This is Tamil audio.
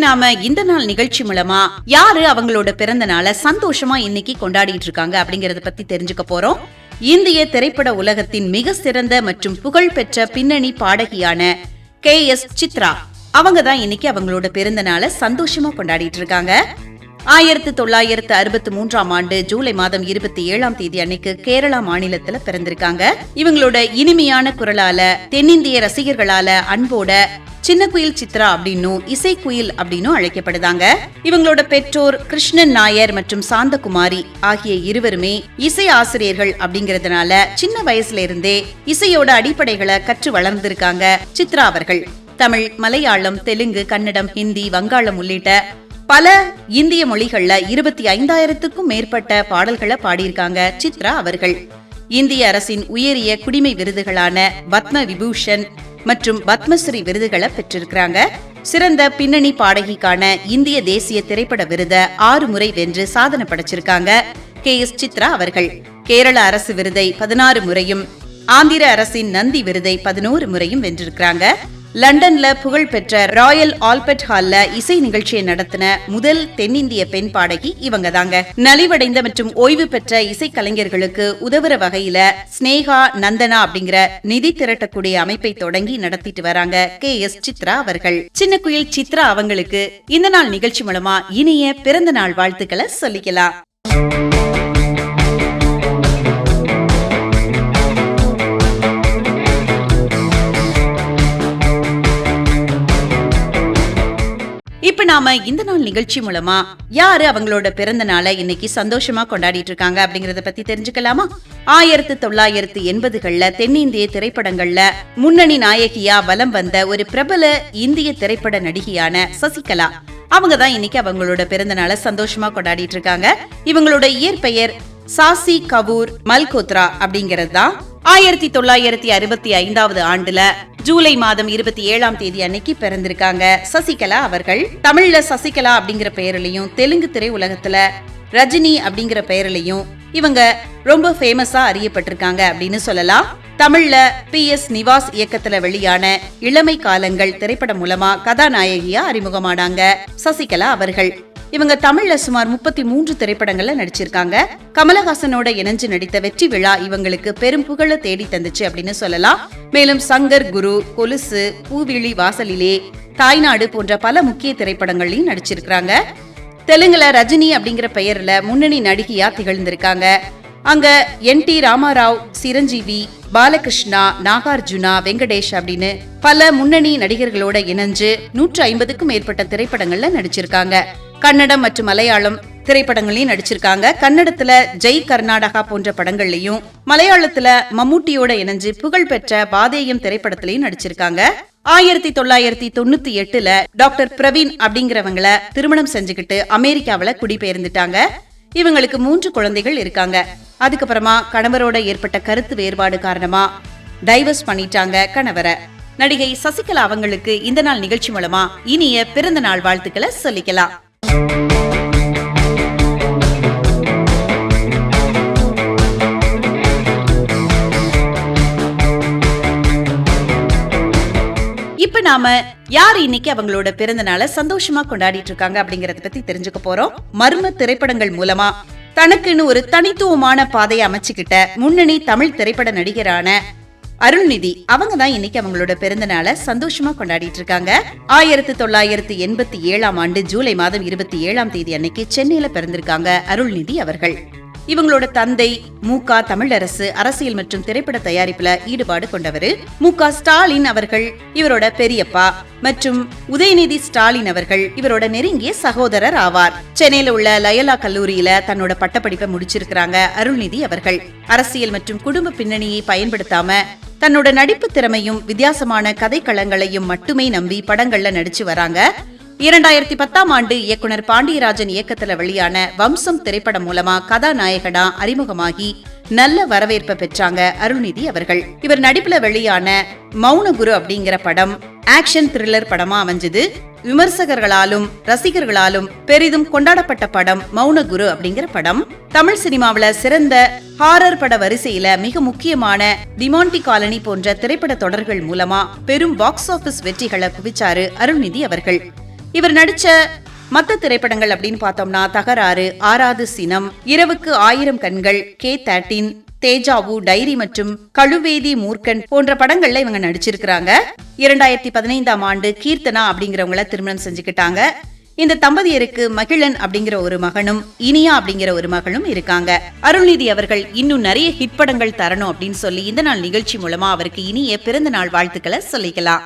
நாம இந்த நாள் நிகழ்ச்சி மூலமா யாரு அவங்களோட பிறந்த நாளை சந்தோஷமா இன்னைக்கு கொண்டாடிட்டு இருக்காங்க அப்படிங்கறத பத்தி தெரிஞ்சுக்க போறோம். இந்திய திரைப்பட உலகத்தின் மிக சிறந்த மற்றும் புகழ்பெற்ற பின்னணி பாடகியான KS சித்ரா அவங்க தான் இன்னைக்கு அவங்களோட பிறந்த நாளை சந்தோஷமா கொண்டாடிட்டு இருக்காங்க. 1963ஆம் ஆண்டு ஜூலை மாதம் 27ஆம் தேதி அன்னைக்கு கேரளா மாநிலத்துல பிறந்திருக்காங்க. இவங்களோட இனிமையான குரலால தென்னிந்திய ரசிகர்களால அன்போட சின்ன குயில் சித்ரா அப்படின்னும் இசைக்குயில் அப்படின்னும் அழைக்கப்படுதாங்க. இவங்களோட பெற்றோர் கிருஷ்ணன் நாயர் மற்றும் சாந்தகுமாரி ஆகிய இருவருமே இசை ஆசிரியர்கள் அப்படிங்கறதுனால சின்ன வயசுல இருந்தே இசையோட அடிப்படைகளை கற்று வளர்ந்திருக்காங்க. சித்ரா அவர்கள் தமிழ், மலையாளம், தெலுங்கு, கன்னடம், ஹிந்தி, வங்காளம் உள்ளிட்ட பல இந்திய மொழிகள்ல 25,000க்கும் மேற்பட்ட பாடல்களை பாடியிருக்காங்க. சித்ரா அவர்கள் இந்திய அரசின் உயரிய குடிமை விருதுகளான பத்ம விபூஷன் மற்றும் பத்மஸ்ரீ விருதுகளை பெற்றிருக்கிறாங்க. சிறந்த பின்னணி பாடகிக்கான இந்திய தேசிய திரைப்பட விருதை 6 முறை வென்று சாதனை படைச்சிருக்காங்க. KS சித்ரா அவர்கள் கேரள அரசு விருதை 16 முறையும், ஆந்திர அரசின் நந்தி விருதை 11 முறையும் வென்றிருக்கிறாங்க. லண்டன்ல புகழ்பெற்ற ராயல் ஆல்பர்ட் ஹால்ல இசை நிகழ்ச்சியை நடத்தின முதல் தென்னிந்திய பெண் பாடகி இவங்க தாங்க. நலிவடைந்த மற்றும் ஓய்வு பெற்ற இசைக்கலைஞர்களுக்கு உதவுற வகையில ஸ்னேகா நந்தனா அப்படிங்கிற நிதி திரட்டக்கூடிய அமைப்பை தொடங்கி நடத்திட்டு வராங்க KS சித்ரா அவர்கள். சின்ன குயில் சித்ரா அவங்களுக்கு இந்த நாள் நிகழ்ச்சி மூலமா இனிய பிறந்த நாள் வாழ்த்துக்களை சொல்லிக்கலாம். இப்ப நாம இந்த நாள் நிகழ்ச்சி மூலமா யாரு அவங்களோட பிறந்த நாளை இன்னைக்கு சந்தோஷமா கொண்டாடிட்டு இருக்காங்க அப்படிங்கறத பத்தி தெரிஞ்சுக்கலாமா? 1980கள்ல தென்னிந்திய திரைப்படங்கள்ல முன்னணி நாயகியா வலம் வந்த ஒரு பிரபல இந்திய திரைப்பட நடிகையான சசிகலா அவங்க தான் இன்னைக்கு அவங்களோட பிறந்த நாளை சந்தோஷமா கொண்டாடிட்டு இருக்காங்க. இவங்களோட இயற்பெயர் சாசி கபூர் மல்கோத்ரா அப்படிங்கிறது தான். 1965ஆவது ஆண்டுல ஜூலை மாதம் 27ஆம் தேதி அன்னைக்கு பிறந்திருக்காங்க சசிகலா அவர்கள். தமிழ்ல சசிகலா அப்படிங்கிற பெயரிலையும், தெலுங்கு திரை உலகத்துல ரஜினி அப்படிங்கிற பெயரிலையும் இவங்க ரொம்ப ஃபேமஸா அறியப்பட்டிருக்காங்க அப்படின்னு சொல்லலாம். தமிழ்ல PS நிவாஸ் இயக்கத்துல வெளியான இளமை காலங்கள் திரைப்படம் மூலமா கதாநாயகியா அறிமுகமானாங்க சசிகலா அவர்கள். இவங்க தமிழ்ல சுமார் 33 திரைப்படங்கள்ல நடிச்சிருக்காங்க. கமலஹாசனோட இணைஞ்சு நடித்த வெற்றி விழா இவங்களுக்கு பெரும் புகழ தேடி தந்துச்சு அப்படின்னு சொல்லலாம். மேலும் சங்கர், குரு, கொலுசு, பூவிழி வாசலிலே, தாய்நாடு போன்ற பல முக்கிய திரைப்படங்களையும் நடிச்சிருக்காங்க. தெலுங்குல ரஜினி அப்படிங்கிற பெயர்ல முன்னணி நடிகையா திகழ்ந்திருக்காங்க. அங்க NT ராமாராவ், சிரஞ்சீவி, பாலகிருஷ்ணா, நாகார்ஜுனா, வெங்கடேஷ் அப்படின்னு பல முன்னணி நடிகர்களோட இணைஞ்சு 150க்கும் மேற்பட்ட திரைப்படங்கள்ல நடிச்சிருக்காங்க. கன்னடம் மற்றும் மலையாளம் திரைப்படங்களையும் நடிச்சிருக்காங்க. கன்னடத்துல ஜெய் கர்நாடகா போன்ற படங்கள்லயும், மலையாளத்துல மம்முட்டியோட இணைஞ்சு புகழ்பெற்ற பாதேயம் திரைப்படத்திலையும் நடிச்சிருக்காங்க. 1998ல டாக்டர் பிரவீன் அப்படிங்கிறவங்கள திருமணம் செஞ்சுக்கிட்டு அமெரிக்காவில குடிபெயர்ந்துட்டாங்க. இவங்களுக்கு 3 குழந்தைகள் இருக்காங்க. அதுக்கப்புறமா கணவரோட ஏற்பட்ட கருத்து வேறுபாடு காரணமா டைவர்ஸ் பண்ணிட்டாங்க கணவரை. நடிகை சசிகலா அவங்களுக்கு இந்த நாள் நிகழ்ச்சி மூலமா இனிய பிறந்த நாள் வாழ்த்துக்களை சொல்லிக்கலாம். இப்ப நாம யாரு இன்னைக்கு அவங்களோட பிறந்த நாளை சந்தோஷமா கொண்டாடிட்டு இருக்காங்க அப்படிங்கறத பத்தி தெரிஞ்சுக்க போறோம். மர்ம திரைப்படங்கள் மூலமா தனக்குன்னு ஒரு தனித்துவமான பாதையை அமைச்சுக்கிட்ட முன்னணி தமிழ் திரைப்பட நடிகரான அருள்நிதி அவங்க தான் இன்னைக்கு அவங்களோட பிறந்த நாளை சந்தோஷமா கொண்டாடிட்டு இருக்காங்க. 1987ஆம் ஆண்டு ஜூலை மாதம் 27ஆம் தேதி அன்னைக்கு சென்னையில பிறந்திருக்காங்க அருள்நிதி அவர்கள். இவங்களோட தந்தை மு.க. தமிழரசு அரசியல் மற்றும் திரைப்பட தயாரிப்புல ஈடுபாடு கொண்டவர். மு.க. ஸ்டாலின் அவர்கள் இவரோட பெரியப்பா மற்றும் உதயநிதி ஸ்டாலின் அவர்கள் இவரோட நெருங்கிய சகோதரர் ஆவார். சென்னையில உள்ள லயோலா கல்லூரியில தன்னோட பட்டப்படிப்பை முடிச்சிருக்கிறாங்க அருள்நிதி அவர்கள். அரசியல் மற்றும் குடும்ப பின்னணியை பயன்படுத்தாம தன்னோட நடிப்பு திறமையும் வித்தியாசமான கதைக்களங்களையும் மட்டுமே நம்பி படங்கள்ல நடிச்சு வராங்க. 2010ஆம் ஆண்டு இயக்குனர் பாண்டியராஜன் இயக்கத்துல வெளியான வம்சம் திரைப்படம் மூலமா கதாநாயகனா அறிமுகமாகி நல்ல வரவேற்பை பெற்றாங்க அருள்நிதி அவர்கள். இவர் நடிப்புல வெளியான மௌனகுரு அப்படிங்கிற படம் ஆக்ஷன் த்ரில்லர் படமா அமைஞ்சது. விமர்சகர்களாலும் ரசிகர்களாலும் பெரிதும் கொண்டாடப்பட்ட படம் மௌனகுரு அப்படிங்கிற படம். தமிழ் சினிமாவில சிறந்த ஹாரர் பட வரிசையில மிக முக்கியமான டிமாண்டி காலனி போன்ற திரைப்பட தொடர்கள் மூலமா பெரும் பாக்ஸ் ஆபீஸ் வெற்றிகளை குவிச்சாரு அருள்நிதி அவர்கள். இவர் நடிச்ச மத்த திரைப்படங்கள் அப்படின்னு பார்த்தோம்னா தகராறு, ஆறாவது சினம், இரவுக்கு 1000 கண்கள், K13, தேஜாவு, டைரி மற்றும் கழுவேதி மூர்க்கன் போன்ற படங்கள்ல இவங்க நடிச்சிருக்கிறாங்க. 2015ஆம் ஆண்டு கீர்த்தனா அப்படிங்கிறவங்கள திருமணம் செஞ்சுக்கிட்டாங்க. இந்த தம்பதியருக்கு மகிழன் அப்படிங்கிற ஒரு மகனும் இனியா அப்படிங்கிற ஒரு மகளும் இருக்காங்க. அருள்நிதி அவர்கள் இன்னும் நிறைய ஹிட் படங்கள் தரணும் அப்படின்னு சொல்லி இந்த நாள் நிகழ்ச்சி மூலமா அவருக்கு இனிய பிறந்த நாள் வாழ்த்துக்களை சொல்லிக்கலாம்.